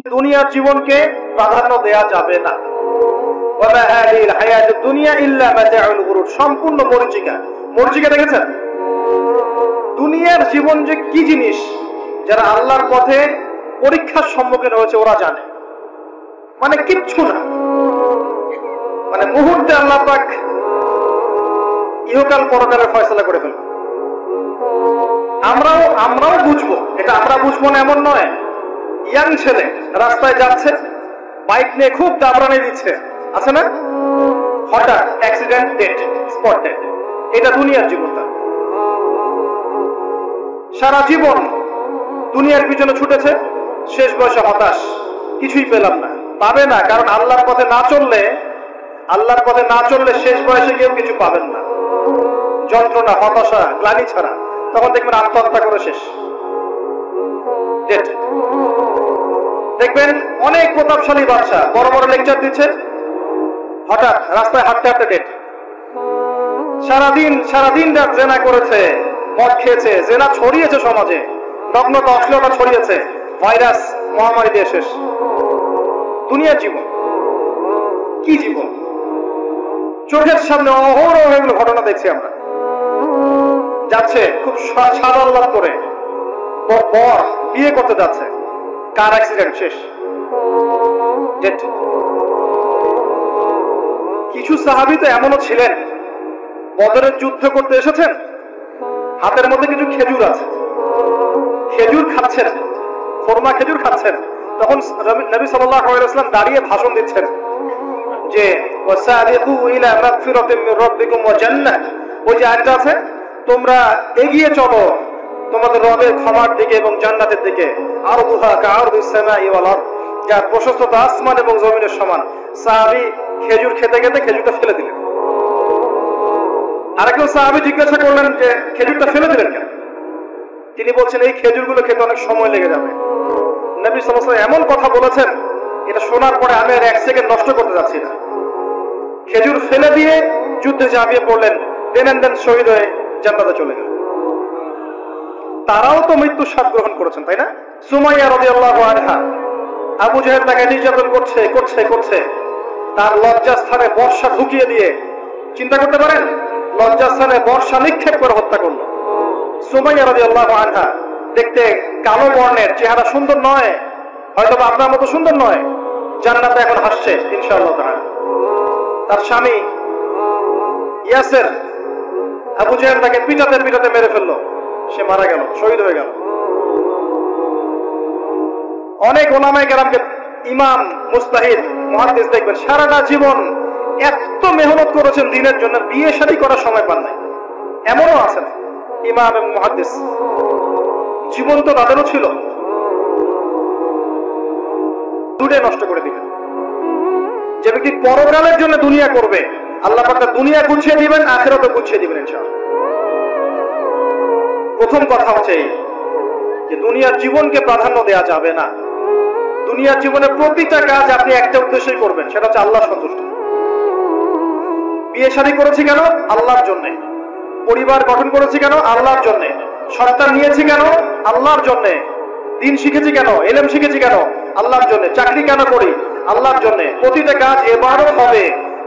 দুনিয়ার জীবনকে প্রাধান্য দেয়া যাবে না। ওয়া হাদিল হায়াতুদ দুনিয়া ইল্লা মাতাউল গুরুর, সম্পূর্ণ মরীচিকা। মরীচিকা দেখেছেন? দুনিয়ার জীবন যে কি জিনিস, যারা আল্লাহর পথে পরীক্ষার সম্মুখীন হয়েছে ওরা জানে। মানে কিচ্ছু না, মানে মুহূর্তে আল্লাহ পাক ইহকাল পরকালের ফয়সালা করে ফেলবে। আমরাও বুঝবো, এটা আমরা বুঝবো না এমন নয়। ইয়াং ছেলে রাস্তায় যাচ্ছে, বাইক নিয়ে খুব দাবরানি দিচ্ছে, আছে না? হঠাৎ অ্যাক্সিডেন্ট, ডেড, স্পট ডেড। এটা দুনিয়ার জীবনটা। সারা জীবন দুনিয়ার পিছনে ছুটেছে, শেষ বয়সে হতাশ, কিছুই পেলাম না। পাবে না, কারণ আল্লাহর পথে না চললে শেষ বয়সে কেউ কিছু পাবেন না। যন্ত্রণা, হতাশা, গ্লানি ছাড়া। তখন দেখবেন আত্মহত্যা করে শেষ, ডেড। দেখবেন অনেক প্রতাপশালী বাদশা বড় বড় লেকচার দিচ্ছে, হঠাৎ রাস্তায় হাঁটতে হাঁটতে ডেড। সারাদিন রাত জেনা করেছে, মদ খেয়েছে, জেনা ছড়িয়েছে সমাজে, নগ্নতা, অশ্লীলতা ছড়িয়েছে, ভাইরাস মহামারী দিয়ে শেষ। দুনিয়ার জীবন কি জীবন! চোখের সামনে অহরহ এগুলো ঘটনা দেখছি আমরা। যাচ্ছে খুব সাদাল্লাদ করে, বর বিয়ে করতে যাচ্ছে, কার অ্যাক্সিডেন্ট, শেষ, ডেড। কিছু সাহাবী তো এমনও ছিলেন, বদরের যুদ্ধ করতে এসেছেন, হাতের মধ্যে কিছু খেজুর আছে, খেজুর খাচ্ছেন, খোরমা খেজুর খাচ্ছেন। তখন নবী সাল্লাল্লাহু আলাইহি ওয়াসাল্লাম দাঁড়িয়ে ভাষণ দিচ্ছেন যে ওয়াসাবিকু ইলা মাগফিরাতিন মির রাব্বিকুম ওয়া জান্নাহ। ওই যে আয়াতটা আছে, তোমরা এগিয়ে চলো তোমাদের রবের ক্ষমার দিকে এবং জান্নাতের দিকে। আরদুহা কাআরদিস সামাই ওয়াল আরদ, যার প্রশস্ততা আসমান এবং জমিনের সমান। সাহাবী খেজুর খেতে খেতে খেজুরটা ফেলে দিলেন। আরেকজন সাহাবী জিজ্ঞাসা করলেন যে খেজুরটা ফেলে দিলেন কেন? তিনি বলছেন এই খেজুরগুলো খেতে অনেক সময় লেগে যাবে। নবী সাল্লাল্লাহু আলাইহি ওয়াসাল্লাম এমন কথা বলেছেন, এটা শোনার পরে আমি আর এক সেকেন্ড নষ্ট করতে যাচ্ছি না। খেজুর ফেলে দিয়ে যুদ্ধে ঝাঁপিয়ে পড়লেন, দেন শহীদ হয়ে জান্নাতে চলে গেলেন। তারাও তো মৃত্যুর স্বাদ গ্রহণ করেছেন, তাই না? সুমাইয়া রাদিয়াল্লাহু আনহা, আবু জাহেল তাকে নির্যাতন করছে, তার লজ্জাস্থানে বর্ষা ঢুকিয়ে দিয়ে, চিন্তা করতে পারেন, লজ্জাস্থানে বর্ষা নিক্ষেপ করে হত্যা করল। সুমাইয়া রাদিয়াল্লাহু আনহা দেখতে কালো বর্ণের, চেহারা সুন্দর নয়, হয়তো আপনার মতো সুন্দর নয়, জান্নাতে এখন হাসছে ইনশাআল্লাহ তাআলা। তার স্বামী ইয়াসের, আবু জাহেল তাকে পিটাতে মেরে ফেললো, সে মারা গেল, শহীদ হয়ে গেল। অনেক ওলামায়ে কেরামকে, ইমাম, মুজতাহিদ, মুহাদ্দিস দেখবেন সারাটা জীবন এত মেহনত করেছেন দ্বীনের জন্য, বিয়ে শাদী করার সময় পান নাই। এমনও আছেন ইমাম এবং মুহাদ্দিস, জীবন তো তাদেরও ছিল, দুটোই নষ্ট করে দিবেন। যে ব্যক্তি পরকালের জন্য দুনিয়া করবে, আল্লাহ পাক তার দুনিয়া গুছিয়ে দিবেন, আখিরাতও গুছিয়ে দিবেন ইনশাআল্লাহ। প্রথম কথা হচ্ছে এই যে দুনিয়ার জীবনকে প্রাধান্য দেওয়া যাবে না। দুনিয়ার জীবনে প্রতিটা কাজ আপনি একটা উদ্দেশ্যই করবেন, সেটা হচ্ছে আল্লাহর সন্তুষ্টি। বিয়ে শাদী করেছি কেন? আল্লাহর জন্য। পরিবার গঠন করেছি কেন? আল্লাহর জন্য। সন্তান নিয়েছি কেন? আল্লাহর জন্য। দিন শিখেছি কেন? ইলম শিখেছি কেন? আল্লাহর জন্য। চাকরি কেন করি? আল্লাহর জন্য। প্রতিটা কাজ ইবাদত হবে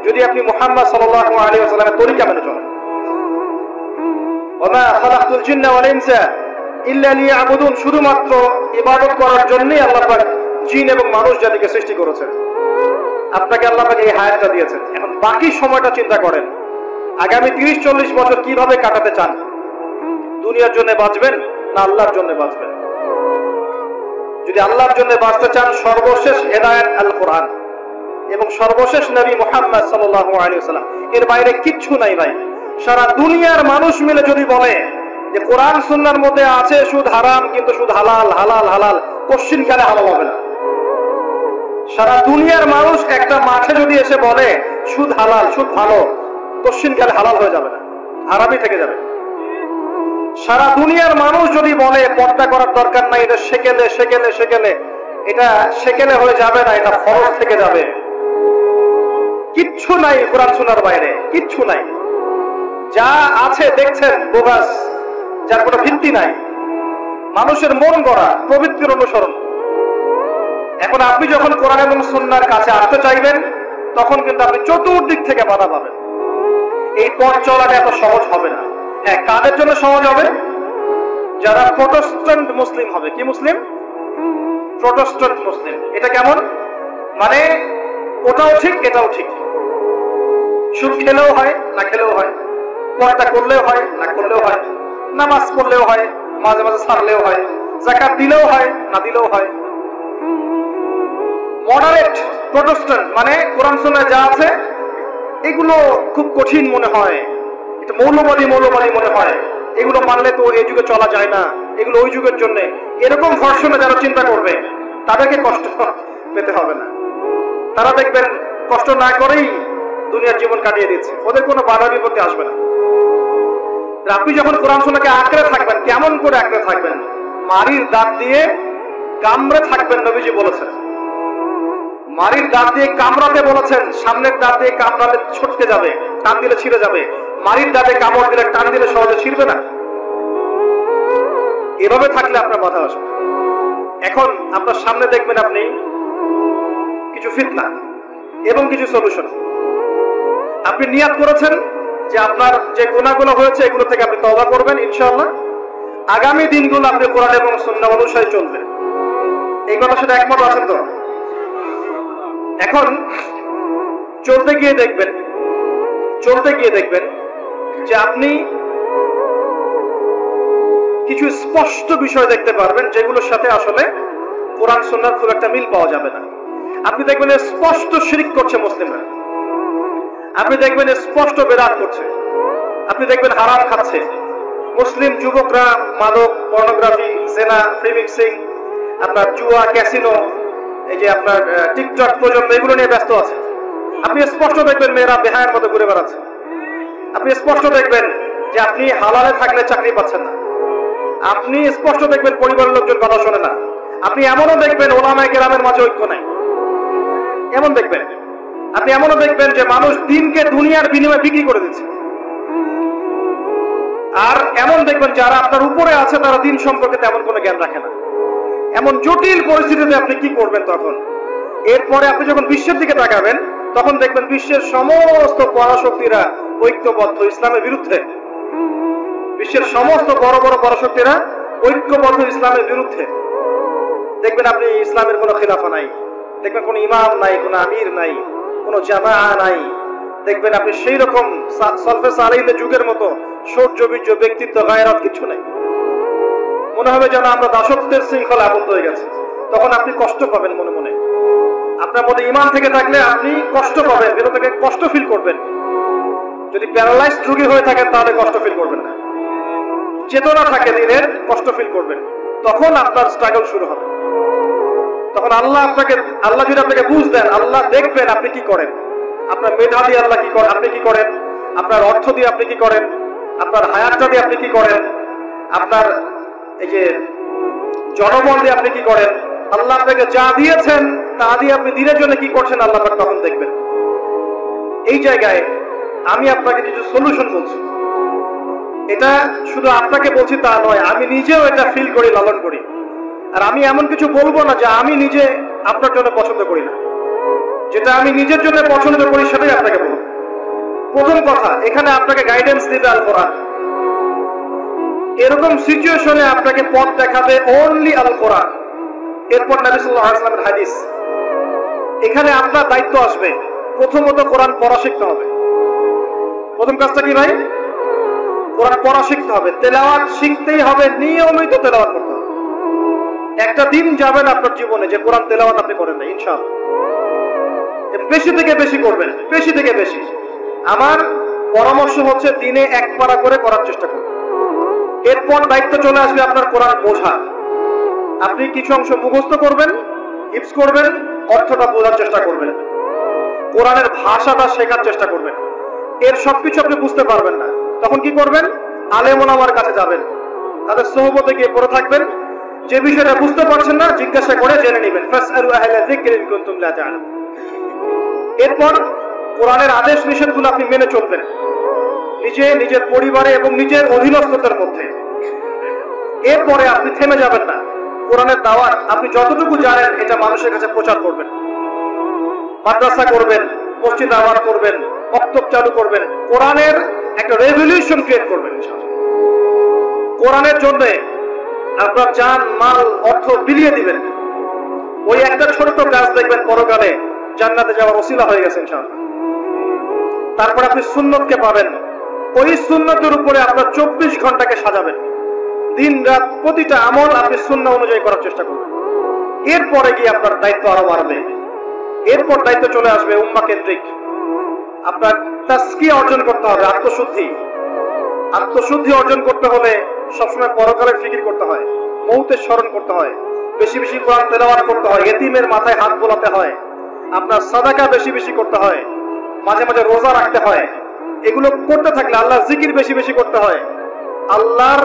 যদি আপনি মুহাম্মদ সাল্লাল্লাহু আলাইহি ওয়াসাল্লামের তরিকা মেনে চলেন। ওয়া মা খালাকতুল জিন্না ওয়াল ইনসা ইল্লা লিয়াবুদুন, শুধুমাত্র ইবাদত করার জন্যই আল্লাহ পাক জিন এবং মানুষ জাতিকে সৃষ্টি করেছেন। আপনাকে আল্লাহ পাক এই হায়াতটা দিয়েছেন। এখন বাকি সময়টা চিন্তা করেন, আগামী 30-40 বছর কিভাবে কাটাতে চান? দুনিয়ার জন্য বাঁচবেন না আল্লাহর জন্য বাঁচবেন? যদি আল্লাহর জন্য বাঁচতে চান, সর্বশেষ হেদায়েত আল কোরআন এবং সর্বশেষ নবী মুহাম্মদ সাল্লাল্লাহু আলাইহি ওয়াসাল্লাম, এর বাইরে কিচ্ছু নাই ভাই। সারা দুনিয়ার মানুষ মিলে যদি বলে যে কোরআন সুন্নাহর মধ্যে আছে সুদ হারাম, কিন্তু সুদ হালাল, হালাল হালাল, কোশ্চিন কালে হালাল হবে না। সারা দুনিয়ার মানুষ একটা মাঠে যদি এসে বলে সুদ হালাল, সুদ ভালো, কোশ্চিন কালে হালাল হয়ে যাবে না, হারামই থেকে যাবে। সারা দুনিয়ার মানুষ যদি বলে পর্দা করার দরকার নাই, এটা সেকেলে, এটা সেকেলে হয়ে যাবে না, এটা ফরজ থেকে যাবে। কিচ্ছু নাই কোরআন সুন্নাহর বাইরে, কিচ্ছু নাই। যা আছে দেখছেন বোগাস, যার কোনো ভিত্তি নাই, মানুষের মন গড়া প্রবৃত্তির অনুসরণ। এখন আপনি যখন কোরআন এবং সুন্নাহর কাছে আসতে চাইবেন তখন কিন্তু আপনি চতুর্দিক থেকে বাধা পাবেন। এই পথ চলাটা এত সহজ হবে না। হ্যাঁ, কাদের জন্য সহজ হবে? যারা প্রোটেস্ট্যান্ট মুসলিম হবে। কি মুসলিম? প্রোটেস্ট্যান্ট মুসলিম। এটা কেমন? মানে ওটাও ঠিক এটাও ঠিক, সুদ খেলেও হয় না খেলেও হয়, পর্দা করলেও হয় না করলেও হয়, নামাজ পড়লেও হয়, মাঝে মাঝে ছাড়লেও হয়, যাকাত দিলেও হয় না দিলেও হয়। মডারেট প্রোটেস্ট্যান্ট মানে কোরআন সুন্নাহয় যা আছে এগুলো খুব কঠিন মনে হয়, এটা মৌলবাদী মনে হয়, এগুলো মানলে তো এই যুগে চলা যায় না, এগুলো ওই যুগের জন্য। এরকম ধর্ষণে যারা চিন্তা করবে তাদেরকে কষ্ট পেতে হবে না। তারা দেখবেন কষ্ট না করেই দুনিয়ার জীবন কাটিয়ে দিচ্ছে, ওদের কোনো বাধা বিপত্তি আসবে না। আপনি যখন কোরআন সুন্নাহকে আঁকড়ে থাকবেন, কেমন করে আঁকড়ে থাকবেন? মারির দাঁত দিয়ে কামড়ে থাকবেন, নবীজি বলেছেন। মারির দাঁত দিয়ে কামড়াতে বলেছেন, সামনের দাঁত দিয়ে কামড়ালে ছটকে যাবে, টান দিলে ছিঁড়ে যাবে। মারির দাঁতে কামড় দিলে টান দিলে সহজে ছিঁড়বে না। এভাবে থাকলে আপনার বাধা আসবে। এখন আপনার সামনে দেখবেন আপনি কিছু ফিতনা এবং কিছু সলিউশন। আপনি নিয়াত করেছেন যে আপনার যে গুনাহগুলো হয়েছে এগুলো থেকে আপনি তওবা করবেন ইনশাআল্লাহ। আগামী দিনগুলো আপনি কোরআন এবং সুন্নাহ অনুসারে চলবেন। এই কথার সাথে একমত আছেন তো? এখন চলতে গিয়ে দেখবেন যে আপনি কিছু স্পষ্ট বিষয় দেখতে পারবেন যেগুলোর সাথে আসলে কোরআন সুন্নাহর খুব একটা মিল পাওয়া যাবে না। আপনি দেখবেন স্পষ্ট শিরক করছে মুসলিমরা, আপনি দেখবেন স্পষ্ট বেদাত করছে, আপনি দেখবেন হারাম খাচ্ছে। মুসলিম যুবকরা মাদক, পর্নোগ্রাফি, জেনা, প্রিমিক্সিং, আপনার জুয়া, ক্যাসিনো, এই যে আপনার টিকটক প্রজন্ম, এগুলো নিয়ে ব্যস্ত আছে। আপনি স্পষ্ট দেখবেন মেয়েরা বেহায়ের মতো ঘুরে বেড়াচ্ছে। আপনি স্পষ্ট দেখবেন যে আপনি হালালে থাকলে চাকরি পাচ্ছেন না। আপনি স্পষ্ট দেখবেন পরিবারের লোকজন কথা শোনে না। আপনি এমনও দেখবেন ওলামায়ে কেরামের মাঝে ঐক্য নাই, এমন দেখবেন। আপনি এমনও দেখবেন যে মানুষ দিনকে দুনিয়ার বিনিময়ে বিক্রি করে দিচ্ছে। আর এমন দেখবেন যারা আপনার উপরে আছে তারা দিন সম্পর্কে তেমন কোনো জ্ঞান রাখে না। এমন জটিল পরিস্থিতিতে আপনি কি করবেন তখন? এরপরে আপনি যখন বিশ্বের দিকে তাকাবেন তখন দেখবেন বিশ্বের সমস্ত পরাশক্তিরা ঐক্যবদ্ধ ইসলামের বিরুদ্ধে। বিশ্বের সমস্ত বড় বড় পরাশক্তিরা ঐক্যবদ্ধ ইসলামের বিরুদ্ধে। দেখবেন আপনি ইসলামের কোনো খিলাফা নাই, দেখবেন কোনো ইমাম নাই, কোনো আমির নাই, কোনো জামাআ নাই। দেখবেন আপনি সেই রকম সলফে সালেহিনের যুগের মতো শৌর্য, বীর্য, ব্যক্তিত্ব, গায়রাত কিছু নাই। মনে হবে যেন আমরা দাসত্বের শৃঙ্খলা আবদ্ধ হয়ে গেছে। তখন আপনি কষ্ট পাবেন মনে মনে। আপনার মধ্যে ঈমান থেকে থাকলে আপনি কষ্ট পাবেন, ভেতর থেকে কষ্ট ফিল করবেন। যদি প্যারালাইজড রোগী হয়ে থাকেন তাহলে কষ্ট ফিল করবেন না। চেতনা থাকে দিনের, কষ্ট ফিল করবেন। তখন আপনার স্ট্রাগল শুরু হবে। তখন আল্লাহ যদি আপনাকে বুঝ দেন, আল্লাহ দেখবেন আপনি কি করেন। আপনার মেধা দিয়ে আল্লাহ কি করেন, আপনি কি করেন, আপনার অর্থ দিয়ে আপনি কি করেন, আপনার হায়াতটা দিয়ে আপনি কি করেন, আপনার এই যে জনবল দিয়ে আপনি কি করেন, আল্লাহ আপনাকে যা দিয়েছেন তা দিয়ে আপনি দিনের জন্য কি করছেন আল্লাহ তখন দেখবেন। এই জায়গায় আমি আপনাকে কিছু সলিউশন বলছি। এটা শুধু আপনাকে বলছি তা নয়, আমি নিজেও এটা ফিল করি, লালন করি। আর আমি এমন কিছু বলবো না যা আমি নিজে আপনার জন্য পছন্দ করি না। যেটা আমি নিজের জন্য পছন্দ করি সেটাই আপনাকে বলবো। প্রথম কথা, এখানে আপনাকে গাইডেন্স দিবে আল কোরআন। এরকম সিচুয়েশনে আপনাকে পথ দেখাবে অনলি আল কোরআন। এরপর নবী সাল্লাল্লাহু আলাইহি ওয়াসাল্লামের হাদিস। এখানে আপনার দায়িত্ব আসবে প্রথমত কোরআন পড়া শিখতে হবে। প্রথম কাজটা কি ভাই? কোরআন পড়া শিখতে হবে, তেলাওয়াত শিখতেই হবে, নিয়মিত তেলাওয়াত করতে হবে। একটা দিন যাবেন আপনার জীবনে যে কোরআন তেলাওয়াত আপনি করেন না, ইনশাআল্লাহ। বেশি থেকে বেশি করবেন, বেশি থেকে বেশি। আমার পরামর্শ হচ্ছে দিনে এক পারা করে করার চেষ্টা করুন। এরপর দায়িত্ব চলে আসবে আপনার কোরআন বোঝা। আপনি কিছু অংশ মুখস্থ করবেন, হিফজ করবেন, অর্থটা বোঝার চেষ্টা করবেন, কোরআনের ভাষাটা শেখার চেষ্টা করবেন। এর সবকিছু আপনি বুঝতে পারবেন না, তখন কি করবেন? আলেম ওলামার কাছে যাবেন, তাদের সোহবতে গিয়ে পড়ে থাকবেন। যে বিষয়টা বুঝতে পারছেন না জিজ্ঞাসা করে জেনে নেবেন। ফাসআলু আহলা যিকরি ইন কুনতুম লা তা'লামুন। এরপর কোরআনের আদেশ নিষেধগুলো আপনি মেনে চলবেন, নিজের পরিবারে এবং নিজের অধীনস্থদের মধ্যে। এরপরে আপনি থেমে যাবেন না, কোরআনের দাওয়াত আপনি যতটুকু জানেন এটা মানুষের কাছে প্রচার করবেন, মাদ্রাসা করবেন, মসজিদ আবাদ করবেন, বক্তব্য চালু করবেন, কোরআনের একটা রেভলিউশন ক্রিয়েট করবেন। কোরআনের জন্য আপনার জান মাল অর্থ বিলিয়ে দিবেন। ওই একটা ছোট্ট কাজ দেখবেন পরকালে জান্নাতে যাওয়ার ওসিলা হয়ে গেছে ইনশাআল্লাহ। তারপর আপনি সুন্নতকে পাবেন, ওই সুন্নতের উপরে আপনার 24 ঘন্টাকে সাজাবেন, দিন রাত প্রতিটা আমল আপনি সুন্নাহ অনুযায়ী করার চেষ্টা করবেন। এরপরে গিয়ে আপনার দায়িত্ব আরো বাড়বে। এরপর দায়িত্ব চলে আসবে উম্মাহ কেন্দ্রিক। আপনার তাজকিয়া অর্জন করতে হবে, আত্মশুদ্ধি। আত্মশুদ্ধি অর্জন করতে হলে সবসময় পরকালের ফিকির করতে হয়, মৌতের স্মরণ করতে হয়, বেশি বেশি কোরআন তেলাওয়াত করতে হয়, এতিমের মাথায় হাত বোলাতে হয়, আপনার সাদাকা বেশি বেশি করতে হয়, মাঝে মাঝে রোজা রাখতে হয়। এগুলো করতে থাকলে আল্লাহর জিকির বেশি বেশি করতে হয়, আল্লাহর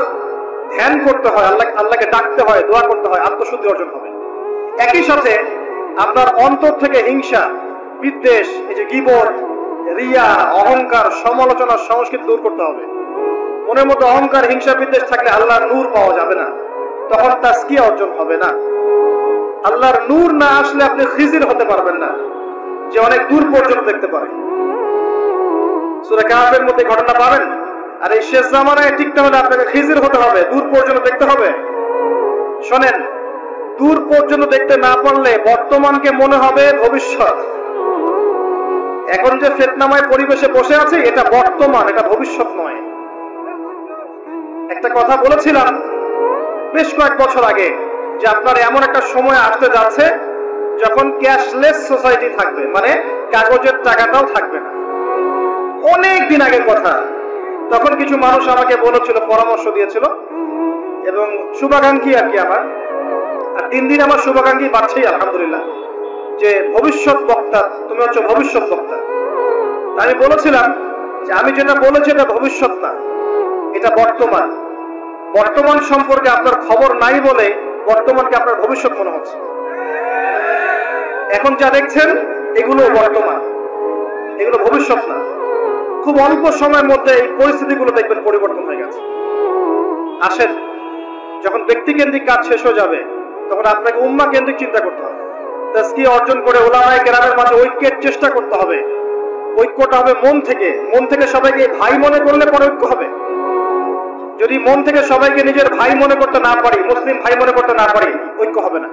ধ্যান করতে হয়, আল্লাহকে ডাকতে হয়, দোয়া করতে হয়, আত্মশুদ্ধি অর্জন হবে। একই সাথে আপনার অন্তর থেকে হিংসা, বিদ্বেষ, এই যে গীবত, রিয়া, অহংকার, সমালোচনার সংস্কৃতি দূর করতে হবে। মনের মধ্যে অহংকার, হিংসা, বিদ্বেষ থাকলে আল্লাহর নূর পাওয়া যাবে না, তখন তাজকিয়া অর্জন হবে না। আল্লাহর নূর না আসলে আপনি খিজির হতে পারবেন না, যে অনেক দূর পর্যন্ত দেখতে পারে। সূরা কাহফের মধ্যে ঘটনা পাবেন। আর এই শেষ জামানায় টিকতে হলে আপনাকে খিজির হতে হবে, দূর পর্যন্ত দেখতে হবে। শোনেন, দূর পর্যন্ত দেখতে না পারলে বর্তমানকে মনে হবে ভবিষ্যৎ। এখন যে ফিতনাময় পরিবেশে বসে আছে এটা বর্তমান, এটা ভবিষ্যৎ নয়। একটা কথা বলেছিলাম বেশ কয়েক বছর আগে যে আপনার এমন একটা সময় আসতে যাচ্ছে যখন ক্যাশলেস সোসাইটি থাকবে, মানে কাগজের টাকাটাও থাকবে না। অনেক দিন আগের কথা। তখন কিছু মানুষ আমাকে বলেছিল, পরামর্শ দিয়েছিল এবং শুভাকাঙ্ক্ষী আর কি আমার। আর দিন দিন আমার শুভাকাঙ্ক্ষী বাড়ছেই আলহামদুলিল্লাহ, যে ভবিষ্যৎ বক্তা, তুমি হচ্ছে ভবিষ্যৎ বক্তা। আমি বলেছিলাম যে আমি যেটা বলেছি এটা ভবিষ্যৎ না, এটা বর্তমান। বর্তমান সম্পর্কে আপনার খবর নাই বলে বর্তমানকে আপনার ভবিষ্যৎ মনে হচ্ছে। এখন যা দেখছেন এগুলো বর্তমান, এগুলো ভবিষ্যৎ না। খুব অল্প সময়ের মধ্যে এই পরিস্থিতিগুলো দেখবেন পরিবর্তন হয়ে গেছে। আসেন, যখন ব্যক্তিকেন্দ্রিক কাজ শেষ হয়ে যাবে তখন আপনাকে উম্মাহ কেন্দ্রিক চিন্তা করতে হবে। তাজকিয়া অর্জন করে উলামায়ে কেরামের মাঝে ঐক্যের চেষ্টা করতে হবে। ঐক্যটা হবে মন থেকে। মন থেকে সবাইকে ভাই মনে করলে পরে ঐক্য হবে। যদি মন থেকে সবাইকে নিজের ভাই মনে করতে না পারি, মুসলিম ভাই মনে করতে না পারি, ঐক্য হবে না।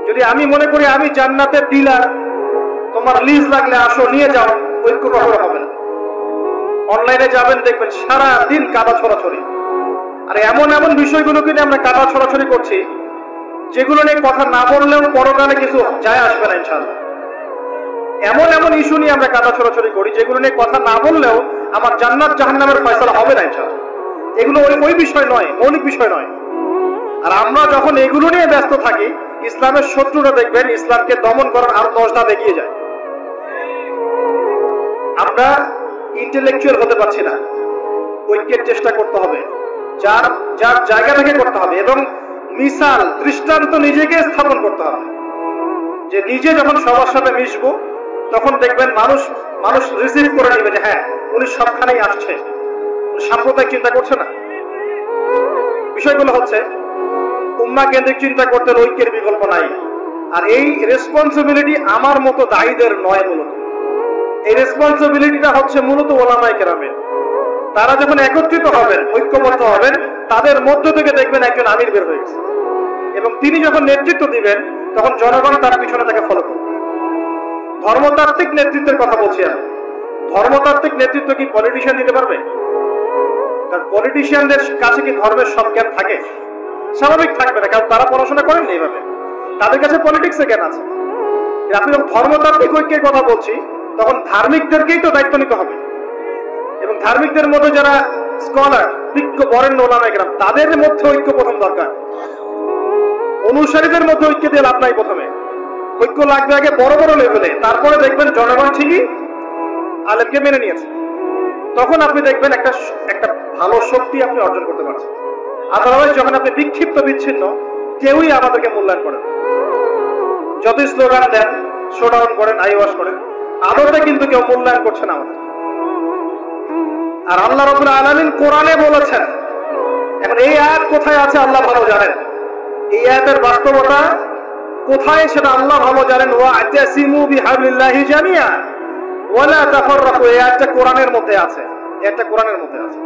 যদি আমি মনে করি আমি জান্নাতের ডিলার, তোমার লিজ লাগলে আসো নিয়ে যাও, ঐক্য কখনো হবে না। অনলাইনে যাবেন দেখবেন সারা দিন কাদা ছড়াছড়ি। আর এমন এমন বিষয়গুলোকে নিয়ে আমরা কাদা ছড়াছড়ি করছি যেগুলো নিয়ে কথা না বললেও পরকালে কিছু যায় আসবে না ইনশাআল্লাহ। এমন এমন ইস্যু নিয়ে আমরা কাদা ছড়াছড়ি করি যেগুলো নিয়ে কথা না বললেও আমার জান্নাত জাহান্নামের ফয়সালা হবে না ইনশাআল্লাহ। এগুলো ওই বিষয় নয়, মৌলিক বিষয় নয়। আর আমরা যখন এগুলো নিয়ে ব্যস্ত থাকি, ইসলামের শত্রুরা দেখবেন ইসলামকে দমন করার আরো 10 ধাপ এগিয়ে যায়। আমরা ইন্টেলেকচুয়াল হতে পারছি না। ঐক্যের চেষ্টা করতে হবে, যার যার জায়গা থেকে করতে হবে এবং মিসাল, দৃষ্টান্ত নিজেকে স্থাপন করতে হবে। যে নিজে যখন সবার সাথে মিশবো তখন দেখবেন মানুষ রিসিভ করে নেবে যে হ্যাঁ উনি সবখানেই আসছে, সাম্প্রদায়িক চিন্তা করছে না। বিষয়গুলো হচ্ছে উম্মাহ কেন্দ্রিক চিন্তা করতে ঐক্যের বিকল্প নাই। আর এই রেসপন্সিবিলিটি আমার মতো দায়ীদের নয়। মূলত এই রেসপন্সিবিলিটিটা হচ্ছে মূলত উলামায়ে কেরামের। তারা যখন একত্রিত হবেন, ঐক্যবদ্ধ হবেন, তাদের মধ্য থেকে দেখবেন একজন আমির বের হয়ে গেছে এবং তিনি যখন নেতৃত্ব দিবেন তখন জনগণ তার পিছনে তাকে ফলো করবে। ধর্মতাত্ত্বিক নেতৃত্বের কথা বলছি আমি। ধর্মতাত্ত্বিক নেতৃত্ব কি পলিটিশিয়ান দিতে পারবে? কারণ পলিটিশিয়ানদের কাছে কি ধর্মের সব জ্ঞান থাকে? স্বাভাবিক থাকবে না, কারণ তারা পড়াশোনা করেননি এইভাবে। তাদের কাছে পলিটিক্সের জ্ঞান আছে। আপনি যখন ধর্মতাত্ত্বিক ঐক্যের কথা বলছি তখন ধার্মিকদেরকেই তো দায়িত্ব নিতে হবে এবং ধার্মিকদের মধ্যে যারা স্কলার, বিজ্ঞ বরেণ্য ওলামায়ে কেরাম, তাদের মধ্যে ঐক্য প্রথম দরকার। অনুসারীদের মধ্যে ঐক্য দিয়ে লাভ নাই। প্রথমে ঐক্য লাগবে আগে বড় বড় লেভেলে, তারপরে দেখবেন জনগণ ঠিকই আলেমকে মেনে নিয়েছে। তখন আপনি দেখবেন একটা ভালো শক্তি আপনি অর্জন করতে পারছেন। আদারওয়াইজ যখন আপনি বিক্ষিপ্ত বিচ্ছিন্ন, কেউই আমাদেরকে মূল্যায়ন করেন। যতই স্লোগান দেন, শোডাউন করেন, আইওয়াশ করেন, আদতে কিন্তু কেউ মূল্যায়ন করছে না আমাদের। আর আল্লাহ রাব্বুল আলামিন কোরআনে বলেছেন, এখন এই আয়াত কোথায় আছে আল্লাহ ভালো জানেন। এই আয়াতের বাস্তবতা কোথায় সেটা আল্লাহ ভালো জানেন। ওয়া'তাসিমু বিহাবলিল্লাহি জামিআ ওয়ালা তাফাররাকু, এই আয়াতটা কোরআনের মধ্যে আছে, এটা কোরআনের মধ্যে আছে,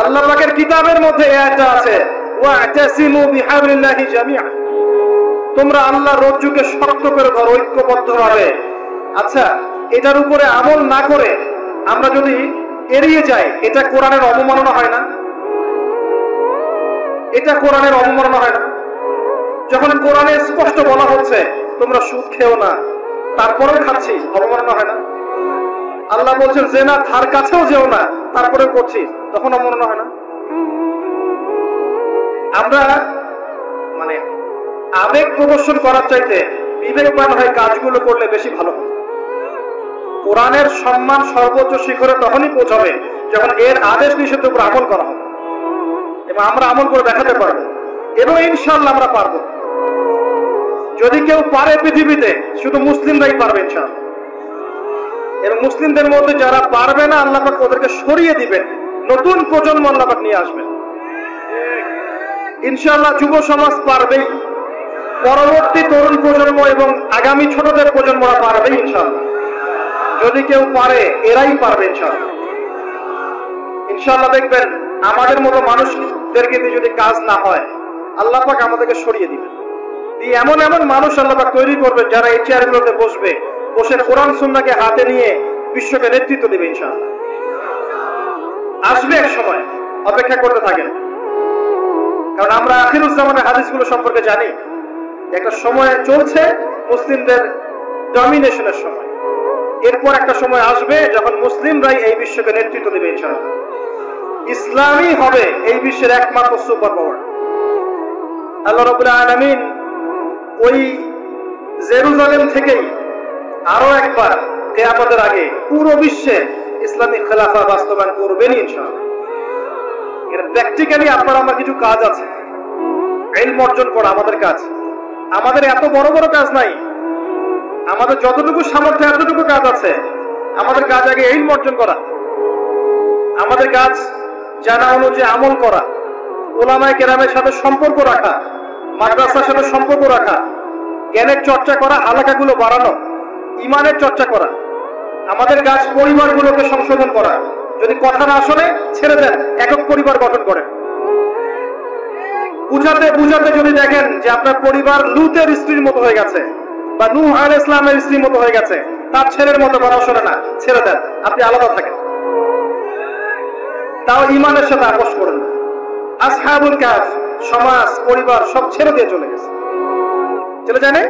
আল্লাহ পাকের কিতাবের মধ্যে এই আয়াতটা আছে, ওয়া'তাসিমু বিহাবলিল্লাহি জামিআ, তোমরা আল্লাহর রজ্জুকে শক্ত করে ধরো ঐক্যবদ্ধভাবে। আচ্ছা, এটার উপরে আমল না করে আমরা যদি এড়িয়ে যাই, এটা কোরআনের অবমাননা হয় না? এটা কোরআনের অবমাননা হয় না? যখন কোরআনে স্পষ্ট বলা হচ্ছে তোমরা সুদ খেও না, তারপরেও খাচ্ছি, অবমাননা হয় না? আল্লাহ বলছেন জেনা ধার কাছেও যেও না, তারপরেও করছি, তখন অবমাননা হয় না? আমরা মানে আবেগ প্রদর্শন করার চাইতে বিবেকবান হয়ে কাজগুলো করলে বেশি ভালো হবে। কোরআনের সম্মান সর্বোচ্চ শিখরে তখনই পৌঁছাবে যখন এর আদেশ নিষেধের উপর আমল করা হবে, এবং আমরা আমল করে দেখাতে পারবো, এবং ইনশাআল্লাহ আমরা পারবো। যদি কেউ পারে পৃথিবীতে, শুধু মুসলিমরাই পারবে ইনশাআল্লাহ। এবং মুসলিমদের মধ্যে যারা পারবে না, আল্লাহ পাক ওদেরকে সরিয়ে দিবেন, নতুন প্রজন্ম আল্লাহ পাক নিয়ে আসবেন ইনশাআল্লাহ। যুব সমাজ পারবেই, পরবর্তী তরুণ প্রজন্ম এবং আগামী ছোটদের প্রজন্মরা পারবে ইনশাআল্লাহ। যদি কেউ পারে, এরাই পারবে ইনশাআল্লাহ। ইনশাআল্লাহ দেখবেন আমাদের মতো মানুষদেরকে দিয়ে যদি কাজ না হয়, আল্লাহ পাক আমাদেরকে সরিয়ে দিবেন, দিয়ে এমন এমন মানুষ আল্লাহ পাক তৈরি করবেন যারা এই চেয়ারগুলোতে বসবে, বসে কোরআন সুন্নাহকে হাতে নিয়ে বিশ্বকে নেতৃত্ব দেবে ইনশাআল্লাহ। আসবে এক সময়, অপেক্ষা করতে থাকেন, কারণ আমরা আখিরুজ্জামানের হাদিসগুলো সম্পর্কে জানি। একটা সময় চলছে মুসলিমদের ডমিনেশনের সময়, এরপর একটা সময় আসবে যখন মুসলিমরাই এই বিশ্বকে নেতৃত্ব দেবে ইনশাআল্লাহ। ইসলামই হবে এই বিশ্বের একমাত্র সুপার পাওয়ার। আল্লাহ রাব্বুল আলামিন ওই জেরুজালেম থেকেই আরো একবার কিয়ামতের আগে পুরো বিশ্বে ইসলামিক খেলাফা বাস্তবায়ন করবেন ইনশাআল্লাহ। এর প্র্যাকটিক্যালি আপনার আমার কিছু কাজ আছে, ইলম অর্জন করা আমাদের কাজ। আমাদের এত বড় বড় কাজ নাই, আমাদের যতটুকু সামর্থ্য এতটুকু কাজ আছে। আমাদের কাজ আগে ইলম অর্জন করা, আমাদের কাজ জানা অনুযায়ী আমল করা, উলামায়ে কেরামের সাথে সম্পর্ক রাখা, মাদ্রাসার সাথে সম্পর্ক রাখা, জ্ঞানের চর্চা করা, হালাকাগুলো বাড়ানো, ইমানের চর্চা করা। আমাদের কাজ পরিবারগুলোকে সংশোধন করা। যদি কথা না শোনে ছেড়ে দেন, একক পরিবার গঠন করেন। বুঝাতে বুঝাতে যদি দেখেন যে আপনার পরিবার লূতের স্ত্রীর মতো হয়ে গেছে, বা নূহ আলাইহিস সালামের স্ত্রীর মতো হয়ে গেছে, তার ছেলের মতো কথা শোনে না, ছেড়ে দেন, আপনি আলাদা থাকেন। তাও ইমানের সাথে আপোষ করেন না। আসহাবুল কাহফ সমাজ পরিবার সব ছেড়ে দিয়ে চলে গেছে, চলে যায় না,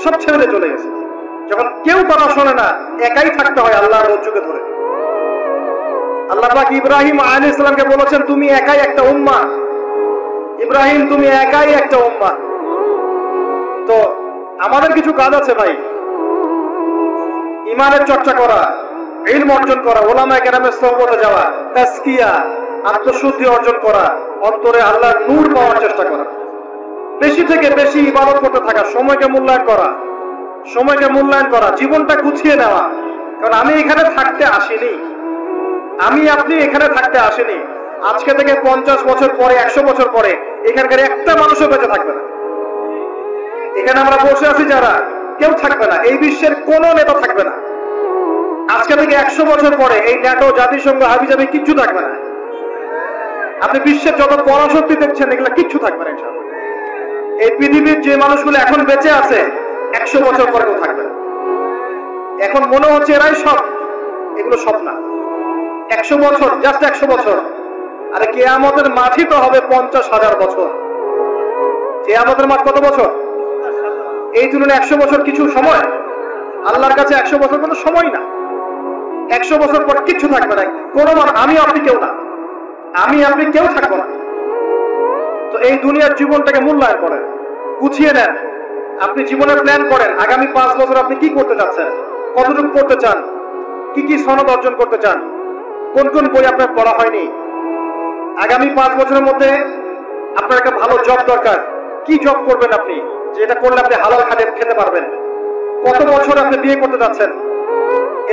সব ছেড়ে দিয়ে চলে গেছে। যখন কেউ কথা শোনে না, একাই থাকতে হয় আল্লাহর রজ্জুকে ধরে। আল্লাহ পাক ইব্রাহিম আলাইহিস সালামকে বলেছেন তুমি একাই একটা উম্মাহ, ইব্রাহিম তুমি একাই একটা উম্মাহ। তো আমাদের কিছু কাজ আছে ভাই, ইমানের চর্চা করা, ইলম অর্জন করা, উলামায়ে কেরামের সোহবতে যাওয়া, তাজকিয়া, আত্মশুদ্ধি অর্জন করা, অন্তরে আল্লাহর নূর পাওয়ার চেষ্টা করা, বেশি থেকে বেশি ইবাদত করতে থাকা, সময়কে মূল্যায়ন করা, সময়কে মূল্যায়ন করা, জীবনটা গুছিয়ে নেওয়া। কারণ আমি এখানে থাকতে আসিনি, আমি আপনি এখানে থাকতে আসিনি। আজকে থেকে 50 বছর পরে, 100 বছর পরে এখানকার একটা মানুষও বেঁচে থাকবে না। এখানে আমরা বসে আছি যারা, কেউ থাকবে না, এই বিশ্বের কোন নেতা থাকবে না। আজকে থেকে 100 বছর পরে এই ন্যাটো, জাতিসংঘ, হাবিজাবি কিচ্ছু থাকবে না। আপনি বিশ্বের যত পরাশক্তি দেখছেন এগুলো কিচ্ছু থাকবে না ইনশাআল্লাহ। এই পৃথিবীর যে মানুষগুলো এখন বেঁচে আছে 100 বছর পরে কেউ থাকবে না। এখন মনে হচ্ছে এরাই সব, এগুলো সব না। 100 বছর, জাস্ট 100 বছর। আরে কিয়ামতের মাঠই তো হবে 50,000 বছর। কিয়ামতের মাঠ কত বছর? এই তুলনায় 100 বছর কিছু সময়? আল্লাহর কাছে 100 বছর কোনো সময় না। 100 বছর পর কিচ্ছু থাকবে না, কোনো আমি আপনি কেউ না, আমি আপনি কেউ থাকবো না। তো এই দুনিয়ার জীবনটাকে মূল্যায়ন করেন, গুছিয়ে নেন। আপনি জীবনের প্ল্যান করেন, আগামী 5 বছর আপনি কি করতে চাচ্ছেন, কতটুকু করতে চান, কি কি সনদ অর্জন করতে চান, কোন কোন বই আপনার পড়া হয়নি। আগামী 5 বছরের মধ্যে আপনার একটা ভালো জব দরকার, কি জব করবেন আপনি, যেটা করলে আপনি হালাল খেতে পারবেন। কত বছর আপনি বিয়ে করতে যাচ্ছেন,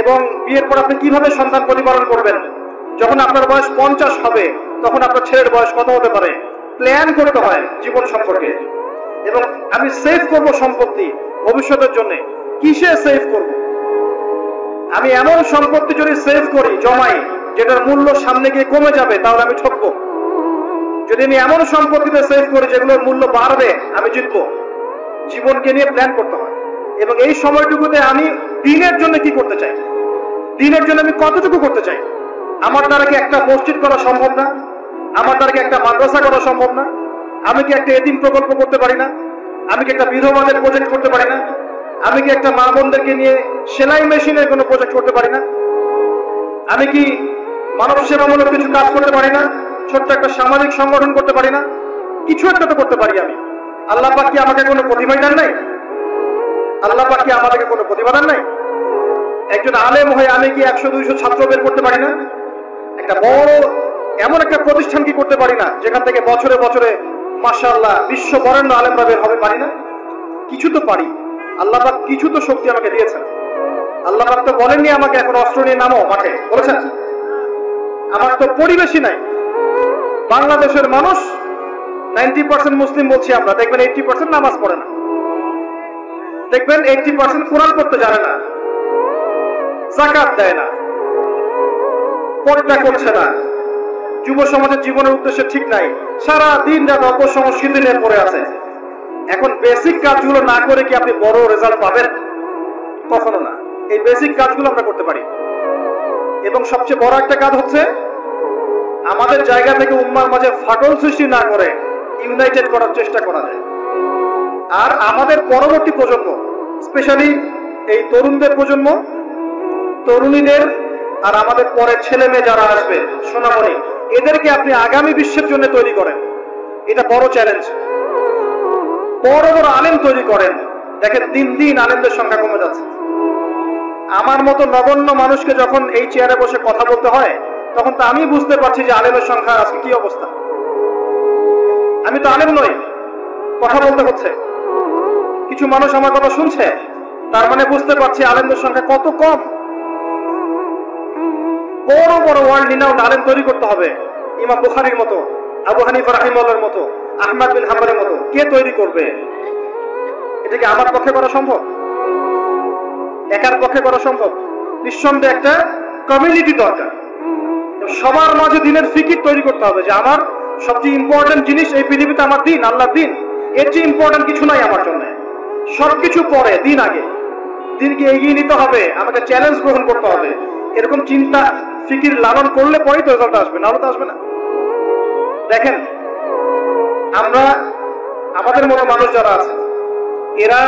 এবং বিয়ের পর আপনি কিভাবে সন্তান প্রতিপালন করবেন। যখন আপনার বয়স 50 হবে, তখন আপনার ছেলের বয়স কত হতে পারে, প্ল্যান করতে হয় জীবন সম্পর্কে, এবং আমি সেভ করব সম্পত্তি ভবিষ্যতের জন্য। কিসে সেভ করব? আমি এমন সম্পত্তি যদি সেভ করি, জমাই, যেটার মূল্য সামনে গিয়ে কমে যাবে, তাহলে আমি ঠকবো। যদি আমি এমন সম্পত্তিতে সেভ করি যেগুলোর মূল্য বাড়বে, আমি জিতবো। জীবনকে নিয়ে প্ল্যান করতে হয়। এবং এই সময়টুকুতে আমি দিনের জন্য কি করতে চাই, দিনের জন্য আমি কতটুকু করতে চাই। আমার দ্বারা কি একটা মসজিদ করা সম্ভব না? আমার দ্বারা কি একটা মাদ্রাসা করা সম্ভব না? আমি কি একটা এতিম প্রকল্প করতে পারি না? আমি কি একটা বিধবাদের প্রজেক্ট করতে পারি না? আমি কি একটা মা বোনদেরকে নিয়ে সেলাই মেশিনের কোনো প্রজেক্ট করতে পারি না? আমি কি মানব সেবামূলক কিছু কাজ করতে পারি না? ছোট্ট একটা সামাজিক সংগঠন করতে পারি না? কিছু একটা তো করতে পারি আমি। আল্লাহ পাক কি আমাকে কোনো প্রতিভা দেন নাই? আল্লাহ পাক কি আমাদেরকে কোনো প্রতিভা দেন নাই? একজন আলেম হয়ে আমি কি 100-200 ছাত্র বের করতে পারি না? একটা বড় এমন একটা প্রতিষ্ঠান কি করতে পারি না যেখান থেকে বছরে বছরে মাশাআল্লাহ বিশ্ব বরেণ্য আলেমরা বের হবে? পারি না? কিছু তো পারি। আল্লাহ পাক কিছু তো শক্তি আমাকে দিয়েছেন। আল্লাহ পাক তো বলেননি আমাকে এখন অস্ত্র নিয়ে নামো মাঠে, বলেছেন? আমার তো পরিবেশই নাই। বাংলাদেশের মানুষ 90% মুসলিম বলছি আমরা, দেখবেন 80% নামাজ পড়ে না, দেখবেন 80% কোরআন পড়তে জানে না, যাকাত দেয় না, পর্দা করছে না, যুব সমাজের জীবনের উদ্দেশ্যে ঠিক নাই, সারা দিন রাত অপসংস্কৃতি নিয়ে পড়ে আছে। এখন বেসিক কাজগুলো না করে কি আপনি বড় রেজাল্ট পাবেন? কখনো না। এই বেসিক কাজগুলো আমরা করতে পারি। এবং সবচেয়ে বড় একটা কাজ হচ্ছে আমাদের জায়গা থেকে উম্মার মাঝে ফাটল সৃষ্টি না করে ইউনাইটেড করার চেষ্টা করা যায়। আর আমাদের পরবর্তী প্রজন্ম, স্পেশালি এই তরুণদের প্রজন্ম, তরুণীদের, আর আমাদের পরের ছেলে মেয়ে যারা আসবে সোনামণি, এদেরকে আপনি আগামী বিশ্বের জন্য তৈরি করেন। এটা বড় চ্যালেঞ্জ। বড় বড় আলেম তৈরি করেন। দেখেন দিন দিন আলেমদের সংখ্যা কমে যাচ্ছে। আমার মতো নগণ্য মানুষকে যখন এই চেয়ারে বসে কথা বলতে হয়, তখন তো আমি বুঝতে পারছি যে আলেমের সংখ্যা আজকে কি অবস্থা। আমি তো আলেম নই, কথা বলতে হচ্ছে। কিছু মানুষ আমার কথা শুনছে, তার মানে বুঝতে পারছি আলেমদের সংখ্যা কত কম। বড় বড় ওয়ার্ল্ড রিনাউন্ড আলেম তৈরি করতে হবে। ইমাম বুখারীর মতো, আবু হানিফা রাহিমাহুল্লাহর মতো, আহমদ বিন হাম্বলের মতো কে তৈরি করবে? এটা কি আমার পক্ষে করা সম্ভব? একার পক্ষে করা সম্ভব? নিঃসন্দেহে একটা কমিউনিটি দরকার। সবার মাঝে দিনের ফিকির তৈরি করতে হবে যে আমার সবচেয়ে ইম্পর্টেন্ট জিনিস এই পৃথিবীতে আমার দিন, আল্লাহর দিন। এর চেয়ে ইম্পর্টেন্ট কিছু নাই আমার জন্য। সবকিছু পরে, দিন আগে। দিনকে এগিয়ে নিতে হবে, আমাকে চ্যালেঞ্জ গ্রহণ করতে হবে। এরকম চিন্তা ফিকির লালন করলে পরেই তো রেজাল্ট আসবে, নাহলে তো আসবে না। দেখেন আমরা, আমাদের মতো মানুষ যারা আছে, এরা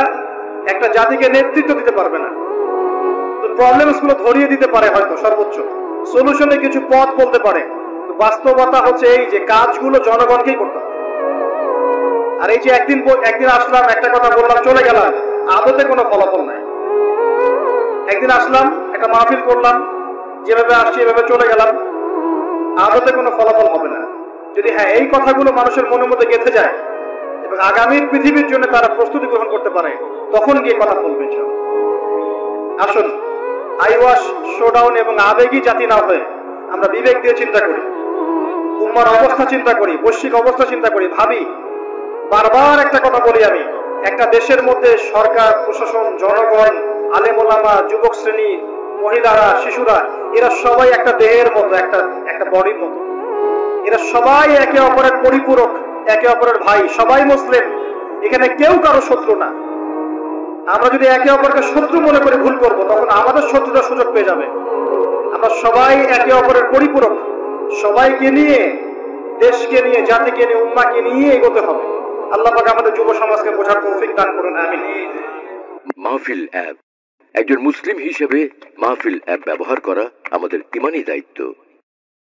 একটা জাতিকে নেতৃত্ব দিতে পারবে না। তো প্রবলেমস গুলো ধরিয়ে দিতে পারে হয়তো, সর্বোচ্চ সলিউশনে কিছু পথ বলতে পারে। বাস্তবতা হচ্ছে এই যে কাজগুলো জনগণকেই করতে হবে। আর এই যে একদিন আসলাম, একটা কথা বললাম, চলে গেলাম, আদতে কোনো ফলাফল নাই। একদিন আসলাম, একটা মাহফিল করলাম, যেভাবে আসছি এভাবে চলে গেলাম, আদতে কোনো ফলাফল হবে না। যদি হ্যাঁ এই কথাগুলো মানুষের মনের মধ্যে গেঁথে যায় এবং আগামীর পৃথিবীর জন্য তারা প্রস্তুতি গ্রহণ করতে পারে, তখন গিয়ে কথা বলবে। আসুন আইওয়াশ, শোডাউন এবং আবেগী জাতি না হয়ে আমরা বিবেক দিয়ে চিন্তা করি, উম্মার অবস্থা চিন্তা করি, বৈশ্বিক অবস্থা চিন্তা করি, ভাবি। বারবার একটা কথা বলি আমি, একটা দেশের মধ্যে সরকার, প্রশাসন, জনগণ, আলেম ওলামা, যুবক শ্রেণী, মহিলারা, শিশুরা, এরা সবাই একটা দেহের মতো, একটা বডির মতো। এরা সবাই একে অপরের পরিপূরক, একে অপরের ভাই, সবাই মুসলিম। এখানে কেউ কারো শত্রু না। আমরা যদি একে অপরকে শত্রু মনে করে ভুল করব, তখন আমাদের শত্রুরা সুযোগ পেয়ে যাবে। আমরা সবাই একে অপরের পরিপূরক। সবাইকে নিয়ে, দেশকে নিয়ে, জাতিকে নিয়ে, উম্মাকে নিয়ে এগোতে হবে। আল্লাহ পাক আমাদের যুব সমাজকে বোঝার তৌফিক দান করুন, আমিন। মাহফিল অ্যাপ। একজন মুসলিম হিসেবে মাহফিল অ্যাপ ব্যবহার করা আমাদের ঈমানি দায়িত্ব।